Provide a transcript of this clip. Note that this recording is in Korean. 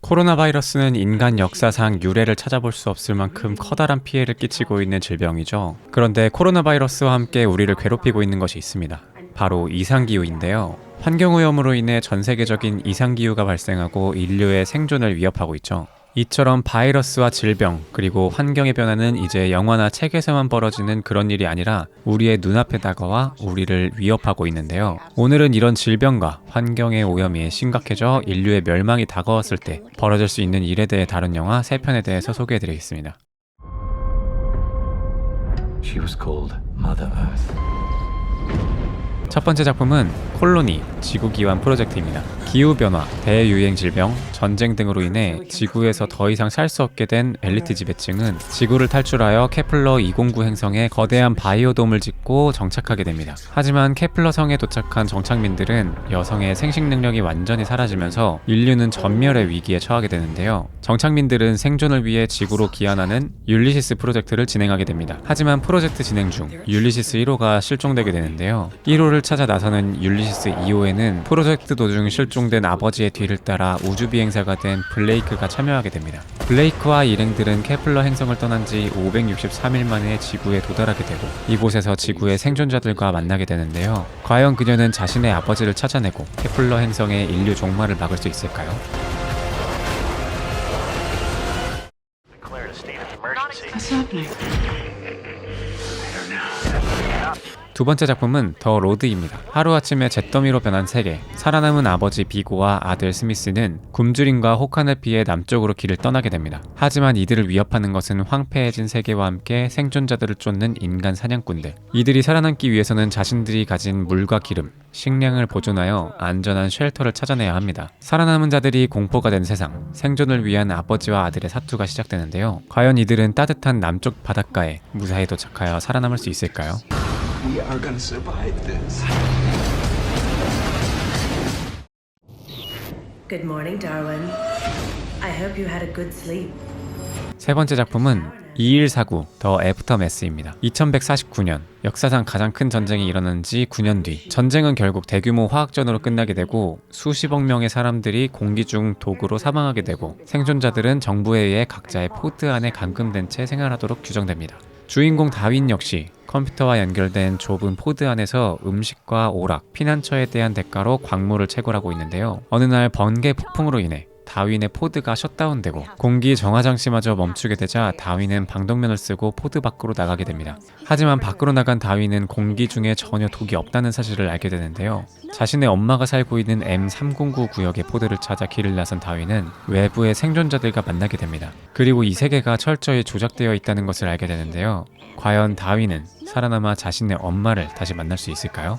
코로나 바이러스는 인간 역사상 유례를 찾아볼 수 없을 만큼 커다란 피해를 끼치고 있는 질병이죠. 그런데 코로나 바이러스와 함께 우리를 괴롭히고 있는 것이 있습니다. 바로 이상기후인데요. 환경오염으로 인해 전 세계적인 이상기후가 발생하고 인류의 생존을 위협하고 있죠. 이처럼 바이러스와 질병, 그리고 환경의 변화는 이제 영화나 책에서만 벌어지는 그런 일이 아니라 우리의 눈앞에 다가와 우리를 위협하고 있는데요. 오늘은 이런 질병과 환경의 오염이 심각해져 인류의 멸망이 다가왔을 때 벌어질 수 있는 일에 대해 다룬 영화 3편에 대해서 소개해드리겠습니다. She was called Mother Earth. 첫 번째 작품은 콜로니, 지구기환 프로젝트입니다. 기후변화, 대유행 질병, 전쟁 등으로 인해 지구에서 더 이상 살 수 없게 된 엘리트 지배층은 지구를 탈출하여 케플러 209 행성에 거대한 바이오돔을 짓고 정착하게 됩니다. 하지만 케플러 성에 도착한 정착민들은 여성의 생식 능력이 완전히 사라지면서 인류는 전멸의 위기에 처하게 되는데요. 정착민들은 생존을 위해 지구로 귀환하는 율리시스 프로젝트를 진행하게 됩니다. 하지만 프로젝트 진행 중 율리시스 1호가 실종되게 되는데요. 1호를 찾아 나서는 율리시스 2호에는 프로젝트 도중 실종된 아버지의 뒤를 따라 우주비행사가 된 블레이크가 참여하게 됩니다. 블레이크와 일행들은 케플러 행성을 떠난 지 563일 만에 지구에 도달하게 되고 이곳에서 지구의 생존자들과 만나게 되는데요. 과연 그녀는 자신의 아버지를 찾아내고 케플러 행성의 인류 종말을 막을 수 있을까요? What's happening? 두 번째 작품은 더 로드입니다. 하루아침에 잿더미로 변한 세계, 살아남은 아버지 비고와 아들 스미스는 굶주림과 혹한을 피해 남쪽으로 길을 떠나게 됩니다. 하지만 이들을 위협하는 것은 황폐해진 세계와 함께 생존자들을 쫓는 인간 사냥꾼들. 이들이 살아남기 위해서는 자신들이 가진 물과 기름, 식량을 보존하여 안전한 쉘터를 찾아내야 합니다. 살아남은 자들이 공포가 된 세상, 생존을 위한 아버지와 아들의 사투가 시작되는데요. 과연 이들은 따뜻한 남쪽 바닷가에 무사히 도착하여 살아남을 수 있을까요? We are gonna survive this. Good morning, Darwin. I hope you had a good sleep. 세 번째 작품은 2149 더 애프터매스입니다. 2149년 역사상 가장 큰 전쟁이 일어난 지 9년 뒤 전쟁은 결국 대규모 화학전으로 끝나게 되고 수십억 명의 사람들이 공기 중 독으로 사망하게 되고 생존자들은 정부에 의해 각자의 포드 안에 감금된 채 생활하도록 규정됩니다. 주인공 다윈 역시 컴퓨터와 연결된 좁은 포드 안에서 음식과 오락, 피난처에 대한 대가로 광물을 채굴하고 있는데요. 어느 날 번개 폭풍으로 인해 다윈의 포드가 셧다운되고 공기 정화 장치마저 멈추게 되자 다윈은 방독면을 쓰고 포드 밖으로 나가게 됩니다. 하지만 밖으로 나간 다윈은 공기 중에 전혀 독이 없다는 사실을 알게 되는데요. 자신의 엄마가 살고 있는 M309 구역의 포드를 찾아 길을 나선 다윈은 외부의 생존자들과 만나게 됩니다. 그리고 이 세계가 철저히 조작되어 있다는 것을 알게 되는데요. 과연 다윈은 살아남아 자신의 엄마를 다시 만날 수 있을까요?